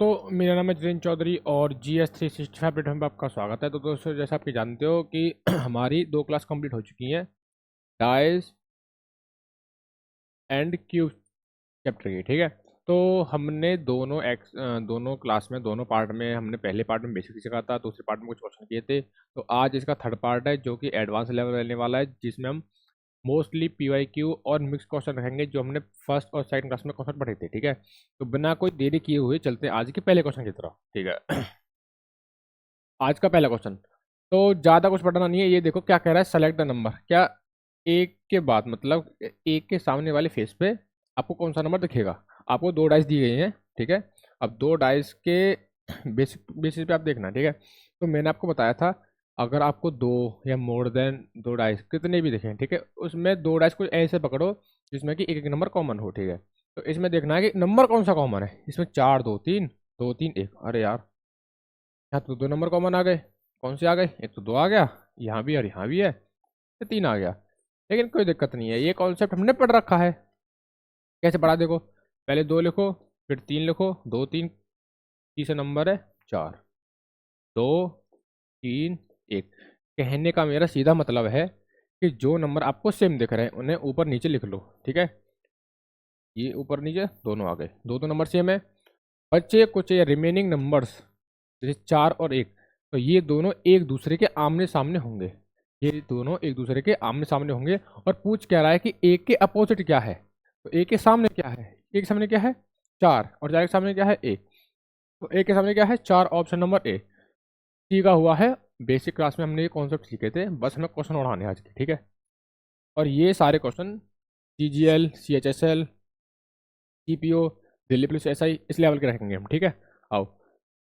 दोस्तों, मेरा नाम है जितेंद्र चौधरी और GS 365 प्लेटफॉर्म पर आपका स्वागत है। तो दोस्तों, जैसा आप जानते हो कि हमारी 2 क्लास कंप्लीट हो चुकी हैं, डाइस एंड क्यूब चैप्टर की। ठीक है, तो हमने दोनों क्लास में, दोनों पार्ट में, हमने पहले पार्ट में बेसिक सीखा था, दूसरे पार्ट में कुछ क्वेश्चन किए थे। तो आज इसका थर्ड पार्ट है जो कि एडवांस लेवल रहने वाला है, जिसमें हम मोस्टली PYQ और मिक्स क्वेश्चन रखेंगे जो हमने फर्स्ट और सेकंड क्लास में क्वेश्चन पढ़े थे। ठीक है, तो बिना कोई देरी किए हुए चलते हैं आज के पहले क्वेश्चन की तरफ। ठीक है, आज का पहला क्वेश्चन तो ज़्यादा कुछ पढ़ना नहीं है। ये देखो क्या कह रहा है, सेलेक्ट द नंबर। क्या एक के बाद मतलब एक के सामने वाले फेस पे आपको कौन सा नंबर दिखेगा। आपको 2 डाइस दी गई हैं। ठीक है, अब 2 डाइस के बेसिस पे आप देखना। ठीक है, तो मैंने आपको बताया था अगर आपको 2 या मोर देन 2 डाइस कितने भी दिखें, ठीक है, उसमें 2 डाइस को ऐसे पकड़ो जिसमें कि एक एक नंबर कॉमन हो। ठीक है, तो इसमें देखना है कि नंबर कौन सा कॉमन है। इसमें 4 2 3, 2 3 1। अरे यार, यहाँ तो 2 नंबर कॉमन आ गए। कौन से आ गए? एक तो 2 आ गया, यहाँ भी और यहाँ भी है, तो 3 आ गया। लेकिन कोई दिक्कत नहीं है, ये कॉन्सेप्ट हमने पढ़ रखा है। कैसे पढ़ा देखो, पहले 2 लिखो, फिर 3 लिखो, 2 3, तीसरा नंबर है 4, 2 3 1। कहने का मेरा सीधा मतलब है कि जो नंबर आपको सेम दिख रहे हैं उन्हें ऊपर नीचे लिख लो। ठीक है, ये ऊपर नीचे दोनों आ गए, दो दो नंबर सेम है। बचे कुछ या रिमेनिंग नंबर्स जैसे 4 और 1, तो ये दोनों एक दूसरे के आमने सामने होंगे। ये दोनों एक दूसरे के आमने सामने होंगे। और पूछ क्या रहा है कि एक के अपोजिट क्या है। तो एक के सामने क्या है? एक के सामने क्या है? 4, और 4 के सामने क्या है? 1। तो एक के सामने क्या है? 4, ऑप्शन नंबर ए सीखा हुआ है। बेसिक क्लास में हमने ये कॉन्सेप्ट सीखे थे, बस हमें क्वेश्चन उठाने हैं आज के। ठीक है, और ये सारे question CGL, CHSL, CPO, Delhi police SI इस लेवल के रखेंगे हम। ठीक है, आओ।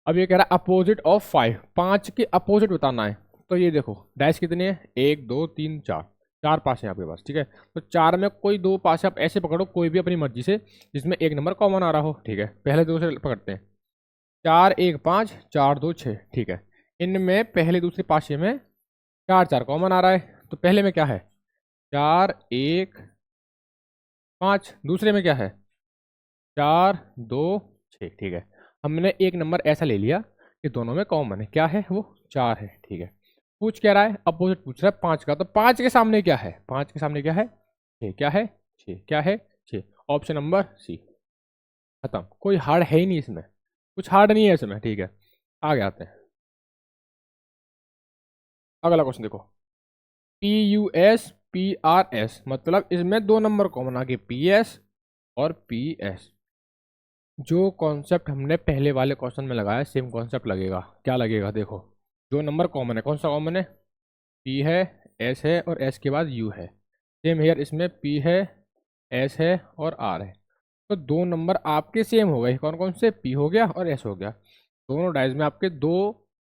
अब ये कह रहा है अपोजिट ऑफ 5, 5 के अपोजिट बताना है। तो ये देखो डैश कितने हैं, 1 2 3 4, 4 पास है आपके पास। ठीक है, तो 4 में कोई 2 पास आप ऐसे पकड़ो कोई भी अपनी मर्जी से जिसमें एक नंबर कॉमन आ रहा हो। ठीक है, पहले 2 से पकड़ते हैं। 4 1 5, 4 2 6। ठीक है, इनमें पहले दूसरे पासे में 4 4 कॉमन आ रहा है। तो पहले में क्या है? 4 1 5। दूसरे में क्या है? 4 2 6। ठीक है, हमने एक नंबर ऐसा ले लिया कि दोनों में कॉमन है। क्या है वो? 4 है। ठीक है, पूछ क्या रहा है? अपोजिट पूछ रहा है 5 का। तो 5 के सामने क्या है? 5 के सामने क्या है? 6। क्या है? 6। क्या है? 6। Option number C. खत्म, कोई हार्ड है ही नहीं इसमें, कुछ हार्ड नहीं है इसमें। ठीक है, आगे आते हैं। अगला क्वेश्चन देखो, PUS PRS, मतलब इसमें 2 नंबर कॉमन आ गए, PS और PS। जो कॉन्सेप्ट हमने पहले वाले क्वेश्चन में लगाया सेम कॉन्सेप्ट लगेगा। क्या लगेगा देखो, जो नंबर कॉमन है, कौन सा कॉमन है? P है, S है और S के बाद U है। सेम हेयर, इसमें P है, S है और R है। तो 2 नंबर आपके सेम हो गए। कौन कौन से? P हो गया और S हो गया। दोनों डाइज में आपके 2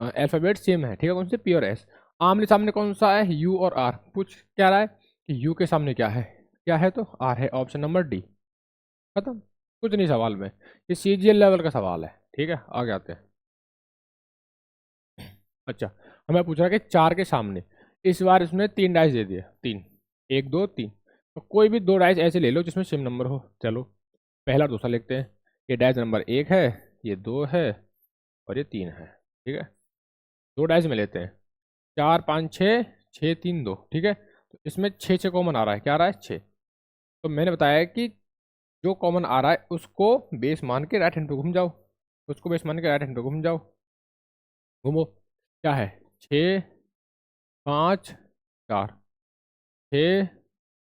अल्फ़ाबेट सेम है। ठीक है, कौन से? P और S। आमने सामने कौन सा है? U और R। पूछ क्या रहा है कि U के सामने क्या है? क्या है? तो R है, ऑप्शन नंबर डी। खत्म, कुछ नहीं सवाल में, ये CGL लेवल का सवाल है। ठीक है, आगे आते हैं। अच्छा, हमें पूछ रहा है कि 4 के सामने, इस बार इसमें 3 डाइस दे दिए, 3 1 2 3। तो कोई भी 2 डाइस ऐसे ले लो जिसमें सेम नंबर हो। चलो पहला और दूसरा लिखते हैं। ये डाइस नंबर 1 है, ये 2 है और ये 3 है। ठीक है, 2 डाइस में लेते हैं। 4 5 6, 6 3 2। ठीक है, तो इसमें 6 6 कॉमन आ रहा है। क्या आ रहा है? 6। तो मैंने बताया कि जो कॉमन आ रहा है उसको बेस मान के राइट हैंड पे घूम जाओ, उसको बेस मान के राइट हैंड पे घूम जाओ। घूमो, क्या है? 6 5 4, 6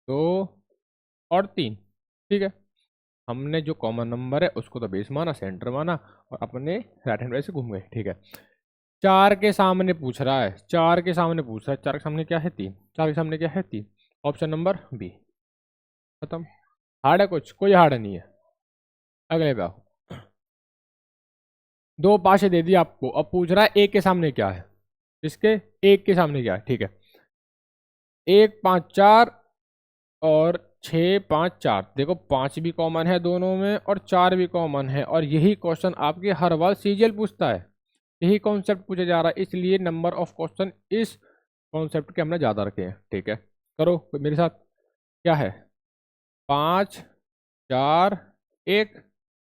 2 और 3। ठीक है, हमने जो कॉमन नंबर है उसको तो बेस माना, सेंटर माना और अपने राइट हैंड से घूम गए। ठीक है, 4 के सामने पूछ रहा है, 4 के सामने पूछ रहा है, 4 के सामने क्या है? 3। 4 के सामने क्या है? 3। Option number B. खत्म, हार्ड है कुछ? कोई हार्ड नहीं है। अगले पे आओ। 2 पाशे दे दिए आपको, अब पूछ रहा है एक के सामने क्या है। इसके एक के सामने क्या है? ठीक है, 1 5 4 और 6 5 4। देखो 5 भी कॉमन है दोनों में और 4 भी कॉमन है, और यही क्वेश्चन आपके हर बार CGL पूछता है। यही कॉन्सेप्ट पूछा जा रहा है, इसलिए नंबर ऑफ क्वेश्चन इस कॉन्सेप्ट के हमने ज़्यादा रखे हैं। ठीक है, करो मेरे साथ। क्या है? 5 4 1।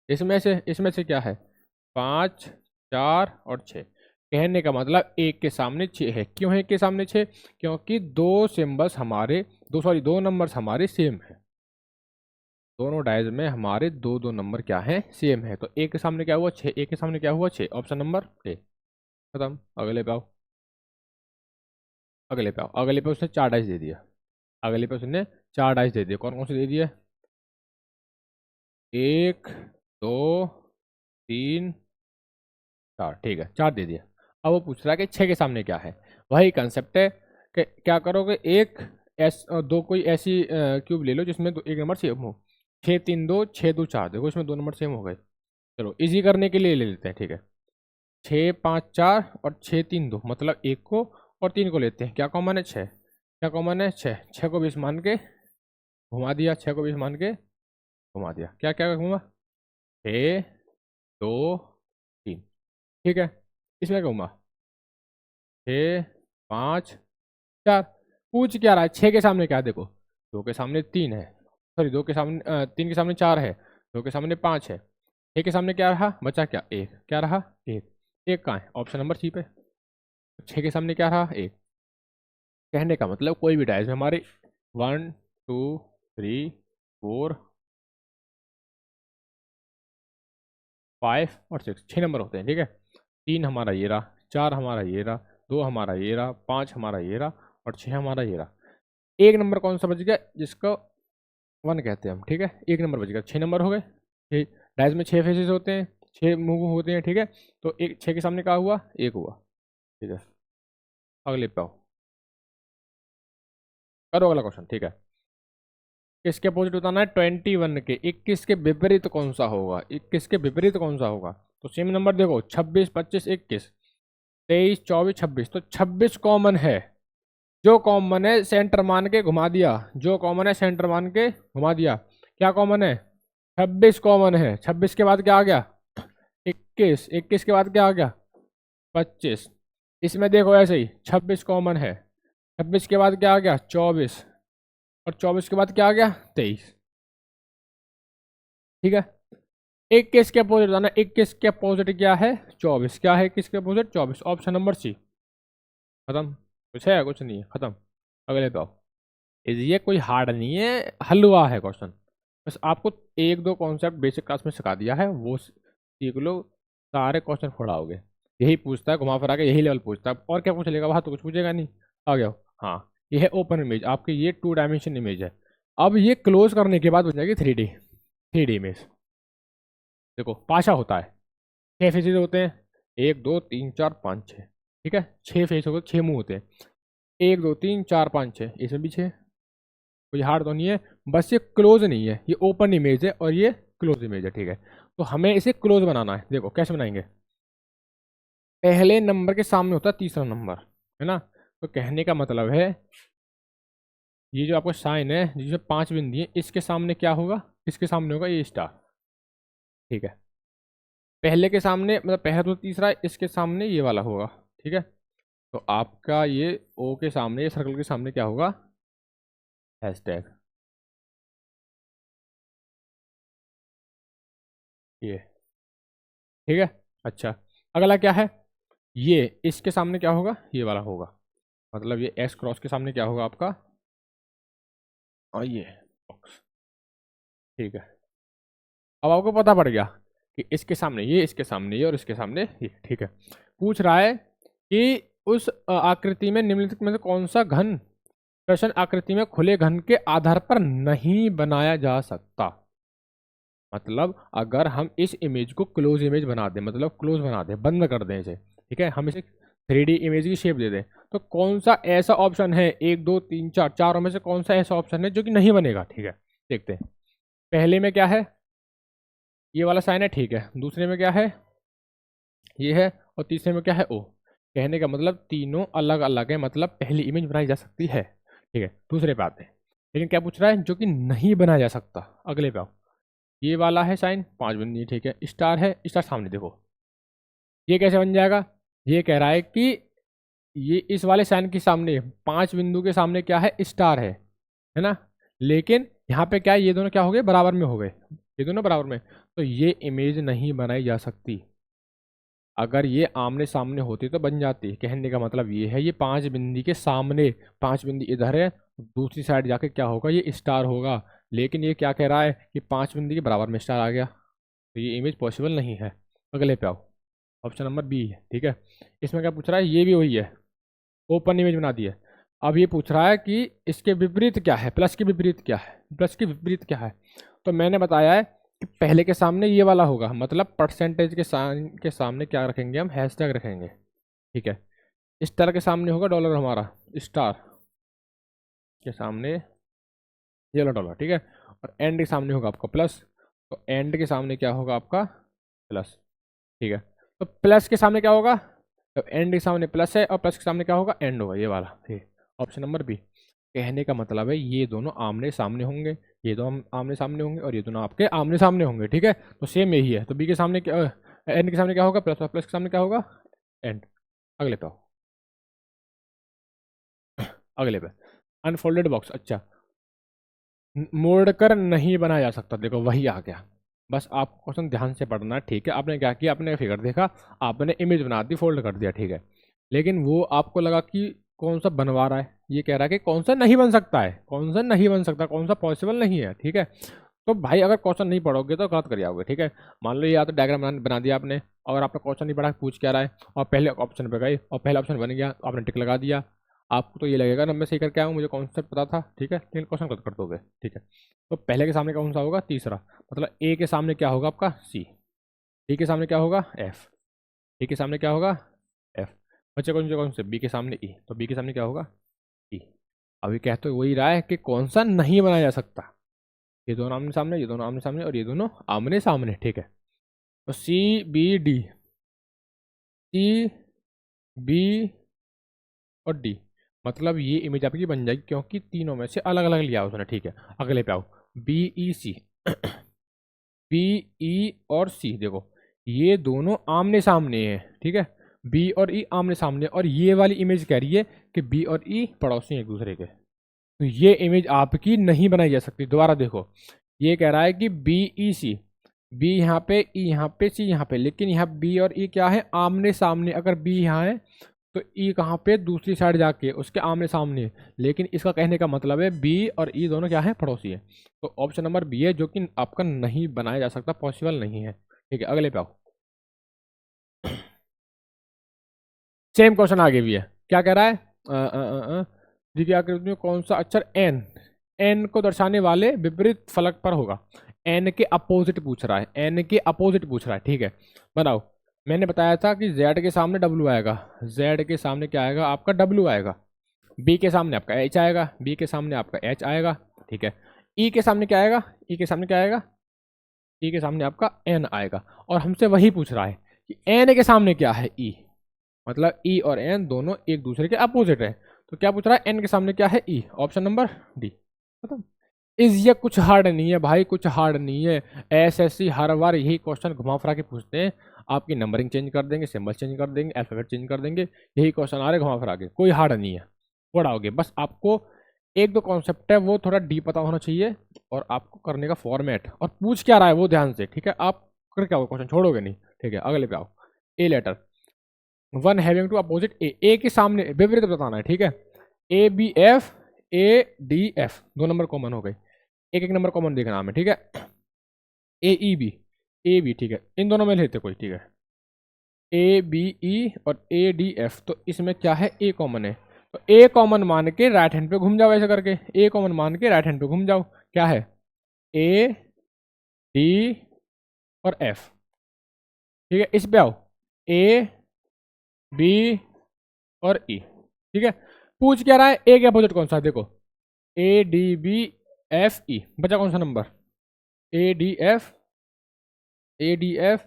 इसमें से क्या है? 5, 4 और 6। कहने का मतलब एक के सामने 6 है। क्यों है एक के सामने 6? क्योंकि दो नंबर्स हमारे सेम है। दोनों डायज में हमारे दो दो नंबर क्या है, सेम है। तो एक के सामने क्या हुआ 6, एक के सामने क्या हुआ 6, ऑप्शन नंबर ए। खत्म। अगले पे आओ। अगले पे उसने 4 डाइस दे दिया। अगले पे उसने 4 डाइस दे दिया। कौन कौन से दे दिए? 1, 2, 3, 4। ठीक है, 4 दे दिया। अब वो पूछ रहा है कि 6 के सामने क्या है। वही कंसेप्ट है कि क्या करोगे, दो कोई ऐसी क्यूब ले लो जिसमें एक नंबर सेम हो। 6, 3, 2, 6, 2, 4। देखो इसमें दो नंबर सेम हो गए। चलो इजी करने के लिए ले लेते हैं। ठीक है, 6, 5, 4 और 6, 3, 2, मतलब एक को और 3 को लेते हैं। क्या कॉमन है? 6। क्या कॉमन है? 6। 6 को 20 मान के घुमा दिया। 6 को 20 मान के घुमा दिया। क्या क्या घुमा? 6, 2, 3। ठीक है, इसमें घुमा 6, 5, 4। पूछ क्या रहा है? 6 के सामने क्या है? देखो, 2 के सामने 3 है। सॉरी, 3 के सामने 4 है। 2 के सामने 5 है। 6 के सामने क्या रहा? बचा क्या? एक। क्या रहा? एक। एक कहाँ है? ऑप्शन नंबर सी पे। 6 के सामने क्या रहा? एक। कहने का मतलब कोई भी डायस में हमारे 1, 2, 3, 4, 5 और 6, 6 नंबर होते हैं। ठीक है, 3 हमारा ये रहा, 4 हमारा ये रहा, 2 हमारा ये रहा, 5 हमारा ये रहा और 6 हमारा ये रहा। एक नंबर कौन सा बच गया? जिसको 1 कहते हैं हम। ठीक है, एक नंबर बच गया। 6 नंबर हो गए। ठीक, डायस में 6 फेसेस होते हैं, 6 मुंह होते हैं। ठीक है, तो एक 6 के सामने क्या हुआ? एक हुआ। ठीक है, अगले पे आओ। करो अगला क्वेश्चन। ठीक है, किसके अपोजिट बताना है? 21 के 21 के विपरीत कौन सा होगा? 21 के विपरीत कौन सा होगा? तो सेम नंबर देखो, 26, 25, 21, 23, 24, 26। तो 26 कॉमन है। जो कॉमन है सेंटर मान के घुमा दिया। जो कॉमन है सेंटर मान के घुमा दिया। क्या कॉमन है? 26 कॉमन है। 26 के बाद क्या आ गया? 21। 21 के बाद क्या आ गया? 25। इसमें देखो ऐसे ही 26 कॉमन है। 26 के बाद क्या आ गया? 24। और 24 के बाद क्या आ गया? 23। ठीक है, 21 के अपोजिट बताना। 21 के अपोजिट क्या है? 24। क्या है 21 के अपोजिट? 24। Option number C. खत्म। कुछ है? कुछ नहीं है। खत्म। अगले पे आओ। ये कोई हार्ड नहीं है, हलवा है क्वेश्चन। बस आपको एक दो कॉन्सेप्ट बेसिक क्लास में सिखा दिया है, वो सीख लो, सारे क्वेश्चन फोड़ाओगे। यही पूछता है घुमा फिरा के, यही लेवल पूछता है। और क्या पूछ लेगा? वहाँ तो कुछ पूछेगा नहीं। आ गया हो। हाँ, ये है ओपन इमेज आपकी, ये 2 डायमेंशन इमेज है। अब ये क्लोज करने के बाद बन जाएगी 3D इमेज। देखो, पाशा होता है, 6 फेसेस होते हैं। 1, 2, 3, 4, 5, 6। ठीक है, 6 फेस हो गए, 6 मुंह होते हैं। 1, 2, 3, 4, 5, 6। इसमें भी 6। कोई हार्ड तो नहीं है, बस ये क्लोज नहीं है। ये ओपन इमेज है और ये क्लोज इमेज है। ठीक है, तो हमें इसे क्लोज बनाना है। देखो कैसे बनाएंगे। पहले नंबर के सामने होता है तीसरा नंबर, है ना? तो कहने का मतलब है ये जो आपका साइन है जिसमें 5 बिंदी है, इसके सामने क्या होगा? इसके सामने होगा ये स्टार। ठीक है, पहले के सामने मतलब पहला तो तीसरा, इसके सामने ये वाला होगा। ठीक है, तो आपका ये ओ के सामने, ये सर्कल के सामने क्या होगा? हैशटैग। ये ठीक है। अच्छा, अगला क्या है? ये इसके सामने क्या होगा? ये वाला होगा। मतलब ये एस क्रॉस के सामने क्या होगा आपका? और ये बॉक्स। ठीक है, अब आपको पता पड़ गया कि इसके सामने ये, इसके सामने ये और इसके सामने ये। ठीक है, पूछ रहा है कि उस आकृति में निम्नलिखित में से कौन सा घन प्रश्न आकृति में खुले घन के आधार पर नहीं बनाया जा सकता। मतलब अगर हम इस इमेज को क्लोज इमेज बना दें, मतलब क्लोज बना दें, बंद कर दें इसे। ठीक है, हम इसे 3D इमेज की शेप दे दें, तो कौन सा ऐसा ऑप्शन है? 1, 2, 3, 4, चारों में से कौन सा ऐसा ऑप्शन है जो कि नहीं बनेगा? ठीक है, देखते हैं। पहले में क्या है? ये वाला साइन है। ठीक है, दूसरे में क्या है? ये है। और तीसरे में क्या है? ओ। कहने का मतलब तीनों अलग अलग है, मतलब पहली इमेज बनाई जा सकती है। ठीक है, दूसरे पे आते हैं। लेकिन क्या पूछ रहा है? जो कि नहीं बनाया जा सकता। अगले पे आओ। ये वाला है साइन, 5 बिंदी। ठीक है, स्टार है, स्टार सामने देखो। ये कैसे बन जाएगा? ये कह रहा है कि ये इस वाले साइन के सामने 5 बिंदु के सामने क्या है? स्टार है ना? लेकिन यहाँ पे क्या है? ये दोनों क्या हो गए? बराबर में हो गए। ये दोनों बराबर में, तो ये इमेज नहीं बनाई जा सकती। अगर ये आमने सामने होती तो बन जाती। कहने का मतलब ये है, ये 5 बिंदी के सामने, 5 बिंदी इधर है, दूसरी साइड जाके क्या होगा, ये स्टार होगा। लेकिन ये क्या कह रहा है कि 5 बिंदी के बराबर में स्टार आ गया, तो ये इमेज पॉसिबल नहीं है। अगले पे आओ, ऑप्शन नंबर बी है। ठीक है, इसमें क्या पूछ रहा है, ये भी वही है, ओपन इमेज बना दी है। अब ये पूछ रहा है कि इसके विपरीत क्या है, प्लस के विपरीत क्या है, प्लस के विपरीत क्या है। तो मैंने बताया है कि पहले के सामने ये वाला होगा, मतलब परसेंटेज के साइन के सामने क्या रखेंगे हम, हैशटैग रखेंगे। ठीक है, स्टार के सामने होगा डॉलर, हमारा स्टार के सामने ये वाला डॉलर। ठीक है, और एंड के सामने होगा आपका प्लस, तो एंड के सामने क्या होगा आपका प्लस। ठीक है, तो प्लस के सामने क्या होगा, तो एंड के सामने प्लस है और प्लस के सामने क्या होगा, एंड होगा, ये वाला। ठीक, ऑप्शन नंबर बी। कहने का मतलब है ये दोनों आमने सामने होंगे, ये दोनों आमने सामने होंगे और ये दोनों आपके आमने सामने होंगे। ठीक है, तो सेम यही है। तो बी के सामने क्या, एंड के सामने क्या होगा प्लस, और प्लस के सामने क्या होगा एंड। अगले पे आओ, अगले पे अनफोल्डेड बॉक्स। अच्छा, मोड़ कर नहीं बनाया जा सकता, देखो वही आ गया। बस आपको क्वेश्चन ध्यान से पढ़ना है। ठीक है, आपने क्या किया, आपने फिगर देखा, आपने इमेज बना दी, फोल्ड कर दिया। ठीक है, लेकिन वो आपको लगा कि कौन सा बनवा रहा है, ये कह रहा है कि कौन सा नहीं बन सकता है, कौन सा नहीं बन सकता, कौन सा पॉसिबल नहीं है। ठीक है, तो भाई अगर क्वेश्चन नहीं पढ़ोगे तो गलत कर जाओगे। ठीक है, मान लो या तो डायग्राम बना दिया आपने, अगर आपने क्वेश्चन नहीं पढ़ा, पूछ क्या रहा है, और पहले ऑप्शन पे गए और पहला ऑप्शन बन गया, तो आपने टिक लगा दिया, आपको तो ये लगेगा ना मैं सही करके आया हूँ, मुझे कॉन्सेप्ट पता था। ठीक है, लेकिन क्वेश्चन गलत कर दोगे। ठीक है, तो पहले के सामने कौन सा होगा, तीसरा, मतलब ए के सामने क्या होगा आपका सी, डी के सामने क्या होगा एफ, डी के सामने क्या होगा एफ, बच्चे कौन से बी के सामने ई, तो बी के सामने क्या होगा ई। अभी कहते तो वही रहा है कि कौन सा नहीं बनाया जा सकता, ये दोनों आमने सामने, ये दोनों आमने सामने और ये दोनों आमने सामने। ठीक है, तो C B D, C B और डी, मतलब ये इमेज आपकी बन जाएगी क्योंकि तीनों में से अलग अलग लिया उसने। ठीक है, अगले पे आओ, बी ई सी, बी ई और सी, देखो ये दोनों आमने सामने हैं। ठीक है, बी और ई आमने सामने, और ये वाली इमेज कह रही है कि बी और ई पड़ोसी हैं एक दूसरे के, तो ये इमेज आपकी नहीं बनाई जा सकती। दोबारा देखो, ये कह रहा है कि बी ई सी, बी यहाँ पे, ई यहाँ पे, सी यहाँ पे, लेकिन यहाँ बी और ई क्या है आमने सामने। अगर बी यहाँ है तो ई कहाँ पे, दूसरी साइड जाके उसके आमने सामने। लेकिन इसका कहने का मतलब है बी और ई दोनों क्या है, पड़ोसी है। तो ऑप्शन नंबर बी है जो कि आपका नहीं बनाया जा सकता, पॉसिबल नहीं है। ठीक है, अगले पे आओ, सेम क्वेश्चन आगे भी है। क्या कह रहा है, द्वितीय आकृति में कौन सा अक्षर एन, एन को दर्शाने वाले विपरीत फलक पर होगा। एन के अपोजिट पूछ रहा है, एन के अपोजिट पूछ रहा है। ठीक है, बताओ, मैंने बताया था कि जेड के सामने डब्ल्यू आएगा, जेड के सामने क्या आएगा आपका डब्ल्यू आएगा, बी के सामने आपका एच आएगा, बी के सामने आपका एच आएगा। ठीक है, ई के सामने क्या आएगा, ई के सामने क्या आएगा, ई के सामने आपका एन आएगा। और हमसे वही पूछ रहा है कि एन के सामने क्या है, ई, मतलब ई और एन दोनों एक दूसरे के अपोजिट है। तो क्या पूछ रहा है, एन के सामने क्या है, ई, ऑप्शन नंबर डी। खत्म। इस ये कुछ हार्ड नहीं है भाई, कुछ हार्ड नहीं है। एसएससी हर बार यही क्वेश्चन घुमा फिरा के पूछते हैं, आपकी नंबरिंग चेंज कर देंगे, सिंबल चेंज कर देंगे, अल्फाबेट चेंज कर देंगे, यही क्वेश्चन आ रहे घुमा फिरा के, कोई हार्ड नहीं है। पढ़ाओगे बस, आपको एक दो कॉन्सेप्ट है वो थोड़ा डीप पता होना चाहिए, और आपको करने का फॉर्मेट और पूछ क्या रहा है वो ध्यान से। ठीक है, आप कर क्या हो, क्वेश्चन छोड़ोगे नहीं। ठीक है, अगले पे आओ, a letter, one having to opposite A, A के सामने विपरीत बताना है। ठीक है, A B F, A D F, दो नंबर कॉमन हो गए, एक एक नंबर कॉमन देखना हमें। ठीक है, ए ई बी, ए बी, ठीक है, इन दोनों में लेते कोई। ठीक है, ए बी ई और ए डी एफ, तो इसमें क्या है, ए कॉमन है, तो ए कॉमन मान के राइट हैंड पे घूम जाओ, ऐसे करके ए कॉमन मान के राइट हैंड पे घूम जाओ। क्या है, ए डी और एफ। ठीक है, इस पे आओ, ए बी और ई। ठीक है, पूछ क्या रहा है, ए के अपोजिट कौन सा है, देखो A D B F E, बचा कौन सा नंबर, A D F, A D F,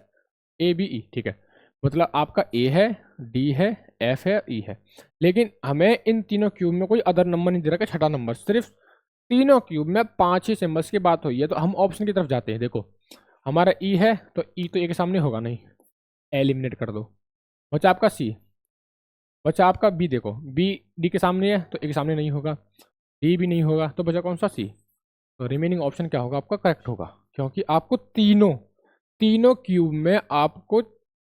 A B E. ठीक है, मतलब आपका ए है, डी है, एफ है, ई है, लेकिन हमें इन तीनों क्यूब में कोई अदर नंबर नहीं दे रखा, छठा नंबर, सिर्फ तीनों क्यूब में 5 ही सिंबल्स की बात हुई है। तो हम ऑप्शन की तरफ जाते हैं। देखो हमारा ई है, तो ई तो ए के सामने होगा नहीं, एलिमिनेट कर दो। बचा आपका सी, बचा आपका बी, देखो बी डी के सामने है तो ए के सामने नहीं होगा, डी भी नहीं होगा, तो बचा कौन सा सी। तो रिमेनिंग ऑप्शन क्या होगा आपका, करेक्ट होगा, क्योंकि आपको तीनों तीनों क्यूब में आपको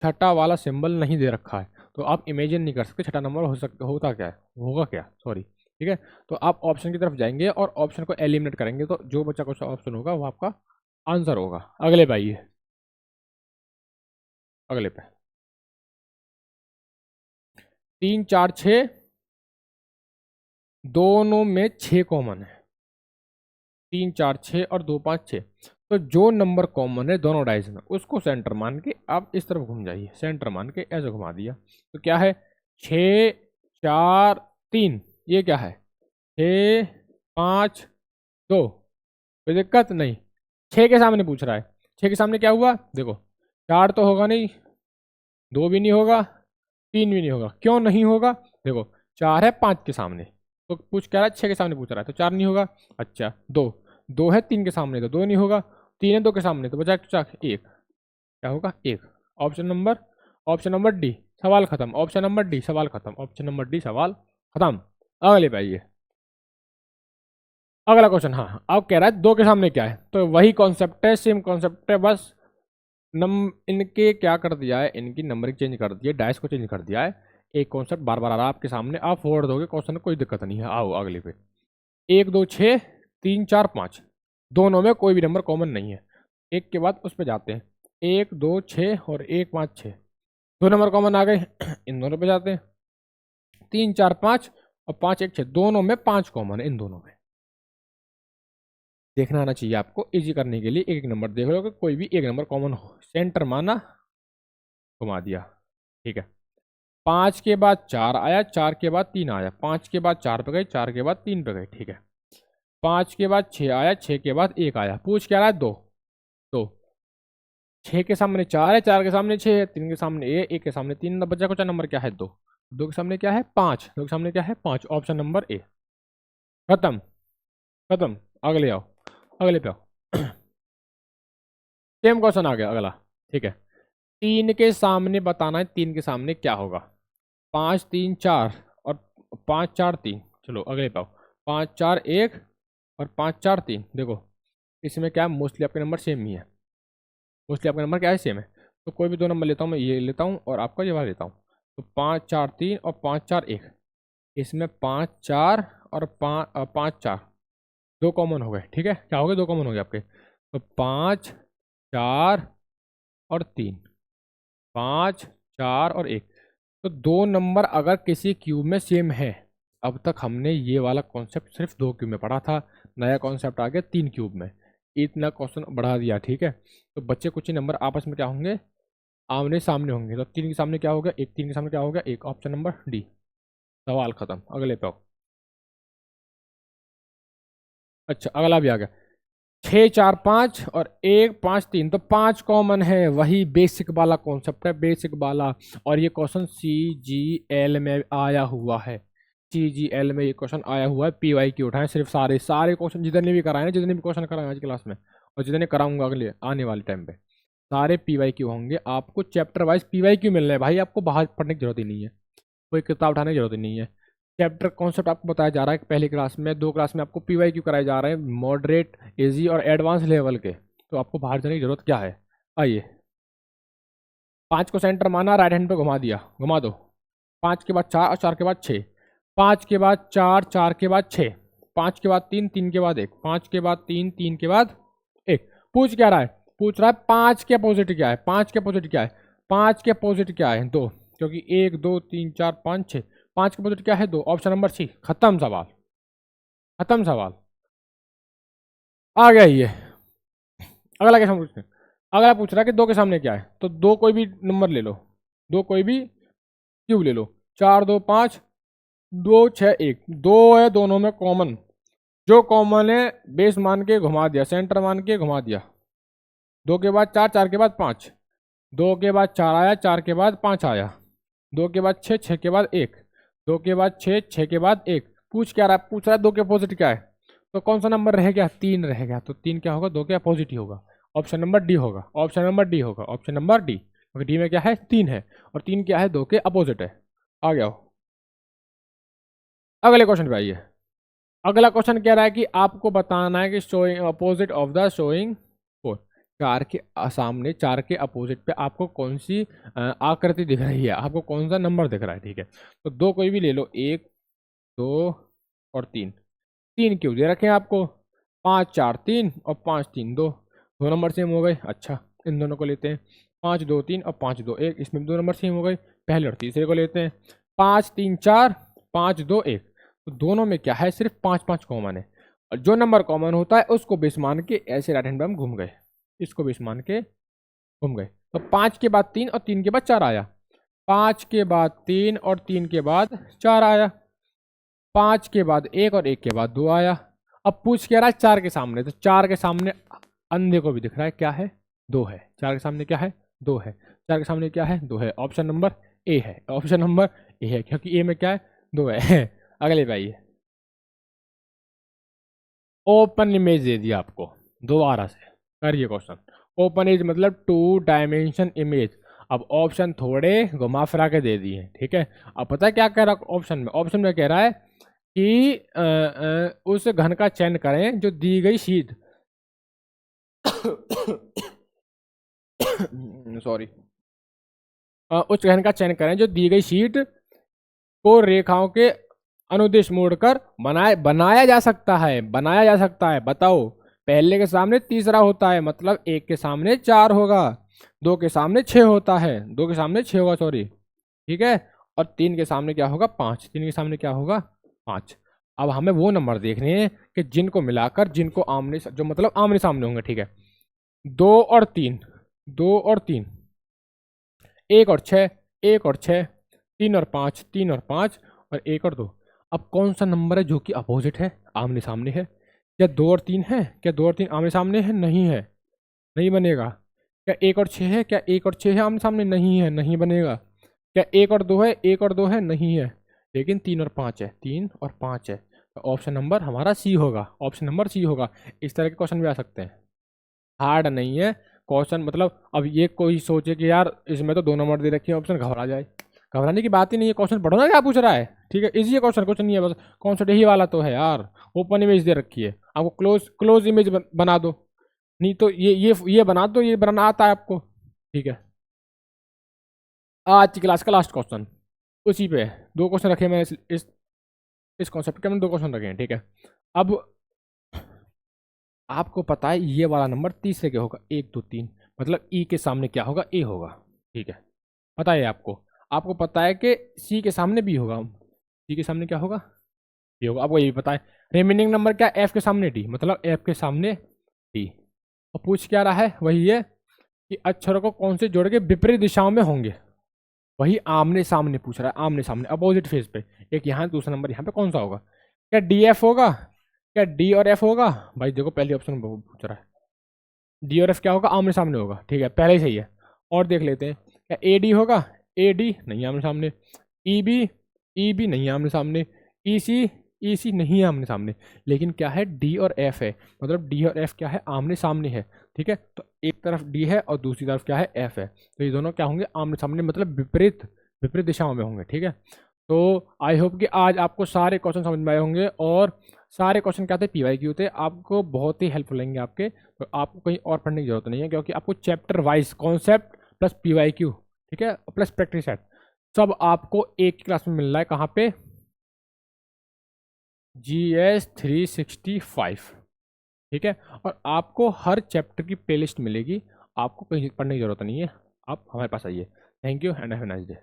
छठा वाला सिंबल नहीं दे रखा है, तो आप इमेजिन नहीं कर सकते छठा नंबर हो सकता होता क्या है, होगा क्या, सॉरी। ठीक है, तो आप ऑप्शन की तरफ जाएंगे और ऑप्शन को एलिमिनेट करेंगे, तो जो बच्चा कुछ ऑप्शन होगा वो आपका आंसर होगा। अगले पे आइए, अगले पे 3 4 6, दोनों में 6 कॉमन है। 3 4 6 और 2 5 6, तो जो नंबर कॉमन है दोनों डाइस में उसको सेंटर मान के आप इस तरफ घूम जाइए, सेंटर मान के ऐसे घुमा दिया, तो क्या है 6 4 3, ये क्या है 6 5 2, कोई दिक्कत नहीं। 6 के सामने पूछ रहा है, 6 के सामने क्या हुआ देखो, 4 तो होगा नहीं, 2 भी नहीं होगा, 3 भी नहीं होगा। क्यों नहीं होगा, देखो 4 है 5 के सामने, तो पूछ क्या रहा है 6 के सामने पूछ रहा है, तो 4 नहीं होगा। अच्छा 2, 2 है 3 के सामने, तो 2 नहीं होगा। 3 है 2 के सामने, तो बचा क्या 1, क्या होगा 1। ऑप्शन नंबर डी, सवाल खत्म। ऑप्शन नंबर डी, सवाल खत्म। ऑप्शन नंबर डी, सवाल खत्म। अगले पे आइए, अगला क्वेश्चन। हाँ, अब कह रहा है 2 के सामने क्या है, तो वही कॉन्सेप्ट है, सेम कॉन्सेप्ट है, बस इनके क्या कर दिया है, इनकी नंबरिंग चेंज कर दी है, डाइस को चेंज कर दिया है। एक कॉन्सेप्ट बार बार आ रहा है आपके सामने, आप फोड़ दोगे क्वेश्चन, कोई दिक्कत नहीं है। आओ अगले पे, 1 2 6 3 4 5, दोनों में कोई भी नंबर कॉमन नहीं है। एक के बाद उस पर जाते हैं, 1 2 6 और 1 5 6, दो नंबर कॉमन आ गए। इन दोनों पे जाते हैं, 3 4 5 और 5 1 6, दोनों में 5 कॉमन है, इन दोनों में देखना आना चाहिए आपको। इजी करने के लिए एक एक नंबर देख लो कि कोई भी एक नंबर कॉमन हो, सेंटर माना, घुमा दिया। ठीक है, 5 के बाद 4 आया, 4 के बाद 3 आया, 5 के बाद 4 पे गए, 4 के बाद 3 पे गए। ठीक है, 5 के बाद 6 आया, 6 के बाद 1 आया, पूछ क्या रहा है 2, तो 6 के सामने 4 है, 4 के सामने 6 है, 3 के सामने 1 के सामने 3, बच्चा कुछ नंबर क्या है 2, 2 के सामने क्या है 5, 2 के सामने क्या है 5। ऑप्शन नंबर ए, खत्म, खत्म। अगले आओ, अगले पे आओ। सेम क्वेश्चन आ गया अगला। ठीक है, 3 के सामने बताना है, 3 के सामने क्या होगा, 5 3 4 और 5 4 3। चलो अगले पाओ, 5 4 1 और 5 4 3। देखो इसमें क्या है, मोस्टली आपके नंबर सेम ही है, मोस्टली आपका नंबर क्या है सेम है। तो कोई भी दो नंबर लेता हूँ, मैं ये लेता हूँ और आपका ये वाला लेता हूँ। तो 5 4 3 और 5 4 1, इसमें 5 4 और 5 4, दो कॉमन हो गए। ठीक है, क्या हो गए, दो कॉमन हो गए आपके। तो 5 4 और 3, 5 4 और 1, तो दो नंबर अगर किसी क्यूब में सेम है, अब तक हमने ये वाला कॉन्सेप्ट सिर्फ 2 क्यूब में पढ़ा था, नया कॉन्सेप्ट आ गया 3 क्यूब में, इतना क्वेश्चन बढ़ा दिया। ठीक है, तो बच्चे कुछ ही नंबर आपस में क्या होंगे, आमने सामने होंगे। तो 3 के सामने क्या हो गया 1, 3 के सामने क्या हो गया 1। ऑप्शन नंबर डी, सवाल खत्म। अगले पे आओ। अच्छा अगला भी आ गया, 6 4 5 और 1 5 3, तो 5 कॉमन है, वही बेसिक वाला कॉन्सेप्ट है, बेसिक वाला। और ये क्वेश्चन CGL में आया हुआ है, CGL में ये क्वेश्चन आया हुआ है। PYQ उठाए, सिर्फ सारे सारे क्वेश्चन जितने भी कराए हैं, जितने भी क्वेश्चन कराए आज क्लास में और जितने कराऊंगा अगले आने वाले टाइम पे, सारे PYQ होंगे। आपको चैप्टर वाइज PYQ मिलना है भाई, आपको बाहर पढ़ने की जरूरत ही नहीं है, कोई किताब उठाने की जरूरत ही नहीं है। चैप्टर कॉन्सेप्ट आपको बताया जा रहा है पहली क्लास में, 2 क्लास में आपको PYQ कराए जा रहे हैं, मॉडरेट, इजी और एडवांस लेवल के, तो आपको बाहर जाने की जरूरत क्या है। आइए, 5 को सेंटर माना, राइट हैंड पे घुमा दिया, घुमा दो। 5 के बाद 4 और 4 के बाद 6, 5 के बाद 4, 4 के बाद 6, 5 के बाद 3, 3 के बाद 1, 5 के बाद 3, 3 के बाद 1। पूछ क्या रहा है, पूछ रहा है 5 के अपोजिट क्या है, 5 के अपोजिट क्या है, 5 के अपोजिट क्या है 2, क्योंकि 1 2 3 4 5 6, 5 के अपोजिट क्या है 2। ऑप्शन नंबर सी, खत्म सवाल, खत्म सवाल। आ गया ये। अगला क्या पूछते हैं, अगला पूछ रहा है कि 2 के सामने क्या है, तो 2 कोई भी नंबर ले लो, 2 कोई भी क्यूब ले लो, 4 2 5 2 6 1, 2 है दोनों में कॉमन, जो कॉमन है बेस मान के घुमा दिया, सेंटर मान के घुमा दिया। 2 के बाद 4, 4 के बाद 5, 2 के बाद 4 आया, 4 के बाद 5 आया, 2 के बाद 6, 6 के बाद 1, 2 के बाद 6, 6 के बाद 1। पूछ क्या रहा है, पूछ रहा है 2 के अपोजिट क्या है, तो कौन सा नंबर रह गया 3 रह गया, तो 3 क्या होगा 2 के अपोजिट ही होगा। ऑप्शन नंबर डी होगा, ऑप्शन नंबर डी होगा, ऑप्शन नंबर डी, क्योंकि डी में क्या है 3 है और 3 क्या है 2 के अपोजिट है। आ गया हो, अगले क्वेश्चन पे आइए। अगला क्वेश्चन कह रहा है कि आपको बताना है कि showing opposite of the showing 4, चार के सामने, चार के अपोजिट पे आपको कौन सी आकृति दिख रही है, आपको कौन सा नंबर दिख रहा है, ठीक है। तो दो कोई भी ले लो, एक, दो और तीन। तीन क्यों दे रखे हैं आपको, पाँच चार तीन और पाँच तीन दो, दो नंबर सेम हो गए। अच्छा, इन दोनों को लेते हैं, पाँच दो तीन और पाँच दो एक, इसमें भी दो नंबर सेम हो गए। पहले और तीसरे को लेते हैं, पाँच तीन चार, पाँच दो एक। तो दोनों में क्या है, सिर्फ पाँच पाँच कॉमन है, और जो नंबर कॉमन होता है उसको बेस मान के ऐसे राइट हैंड पे हम घूम गए, इसको बेस मान के घूम गए। तो पाँच के बाद तीन और तीन के बाद चार आया, पाँच के बाद तीन और तीन के बाद चार आया, पाँच के बाद एक और एक के बाद दो आया। अब पूछ क्या रहा है, चार के सामने, तो चार के सामने अंधे को भी दिख रहा है क्या है, दो है। चार के सामने क्या है, दो है। चार के सामने क्या है, दो है। ऑप्शन नंबर ए है, ऑप्शन नंबर ए है, क्योंकि ए में क्या है, दो है। अगले भाई, ओपन इमेज दे दिया आपको, दोबारा से करिए क्वेश्चन। ओपन इमेज मतलब टू डायमेंशन इमेज। अब ऑप्शन थोड़े घुमा फिरा के दे दिए, ठीक है। अब पता है क्या कह रहा है ऑप्शन में, ऑप्शन में कह रहा है कि उस घन का चयन करें जो दी गई शीट सॉरी, उस घन का चयन करें जो दी गई शीट को रेखाओं के अनुदिश मोड़कर बनाया बनाया जा सकता है, बनाया जा सकता है। बताओ, पहले के सामने तीसरा होता है, मतलब एक के सामने चार होगा, दो के सामने छह होता है, दो के सामने छह होगा, सॉरी, ठीक है। और तीन के सामने क्या होगा, पांच, तीन के सामने क्या होगा, पांच। अब हमें वो नंबर देखने हैं कि जिनको मिलाकर, जिनको आमने, जो मतलब आमने सामने होंगे, ठीक है। दो और तीन, दो और तीन, एक और छः, एक और छः, तीन और पाँच, तीन और पाँच, और एक और दो। अब कौन सा नंबर है जो कि अपोजिट है, आमने सामने है? क्या दो और तीन है, क्या दो और तीन आमने सामने है? नहीं है, नहीं बनेगा। क्या एक और छः है, क्या एक और छः है आमने सामने? नहीं है, नहीं बनेगा। क्या एक और दो है, एक और दो है? नहीं है। लेकिन तीन और पाँच है, तीन और पाँच है, तो ऑप्शन नंबर हमारा सी होगा, ऑप्शन नंबर सी होगा। इस तरह के क्वेश्चन भी आ सकते हैं, हार्ड नहीं है क्वेश्चन। मतलब अब ये कोई सोचे कि यार इसमें तो दो नंबर दे रखी है ऑप्शन, घबरा जाए, घबराने की बात ही नहीं है। क्वेश्चन पढ़ो ना क्या पूछ रहा है, ठीक है, इजी है क्वेश्चन, कुछ नहीं है, बस कॉन्सेप्ट यही वाला तो है यार। ओपन इमेज दे रखी है, आपको क्लोज क्लोज इमेज बना दो, नहीं तो ये बना दो, ये बनाना आता है आपको, ठीक है। आज की क्लास का लास्ट क्वेश्चन उसी पे है। दो क्वेश्चन रखे मैंने इस कॉन्सेप्ट के, मैंने दो क्वेश्चन रखे हैं, ठीक है। अब आपको पता है ये वाला नंबर तीसरे के होगा, एक दो तीन, मतलब ई के सामने क्या होगा, ए होगा, ठीक है। पता है आपको, आपको पता है कि सी के सामने बी होगा, सी के सामने क्या होगा, बी होगा, आपको ये भी पता है। रिमेनिंग नंबर क्या, एफ के सामने डी, मतलब एफ के सामने डी। और पूछ क्या रहा है, वही है कि अक्षरों को कौन से जोड़ के विपरीत दिशाओं में होंगे, वही आमने सामने पूछ रहा है, आमने सामने अपोजिट फेज पे। एक यहाँ, दूसरा नंबर यहाँ पे, कौन सा होगा? क्या डी एफ होगा, क्या डी और एफ होगा? भाई देखो पहले ऑप्शन पूछ रहा है, डी और एफ क्या होगा, आमने सामने होगा, ठीक है, पहले ही सही है। और देख लेते हैं, क्या ए डी होगा, ए डी नहीं आमने सामने, ई बी नहीं आमने सामने, ई सी नहीं है आमने सामने। लेकिन क्या है, डी और एफ है, मतलब डी और एफ क्या है, आमने सामने है, ठीक है। तो एक तरफ डी है और दूसरी तरफ क्या है, एफ है, तो ये दोनों क्या होंगे, आमने सामने, मतलब विपरीत विपरीत दिशाओं में होंगे, ठीक है। तो आई होप कि आज आपको सारे क्वेश्चन समझ में आए होंगे, और सारे क्वेश्चन क्या थे, पीवाई क्यू थे, आपको बहुत ही हेल्पफुल लेंगे आपके। तो आपको कहीं और पढ़ने की जरूरत नहीं है, क्योंकि आपको chapter wise concept plus PYQ, ठीक है, प्लस प्रैक्टिस सेट, सब आपको एक ही क्लास में मिल रहा है। कहाँ पे, GS 365, ठीक है। और आपको हर चैप्टर की प्लेलिस्ट मिलेगी, आपको कहीं पढ़ने की जरूरत नहीं है, आप हमारे पास आइए। Thank you and have a nice day.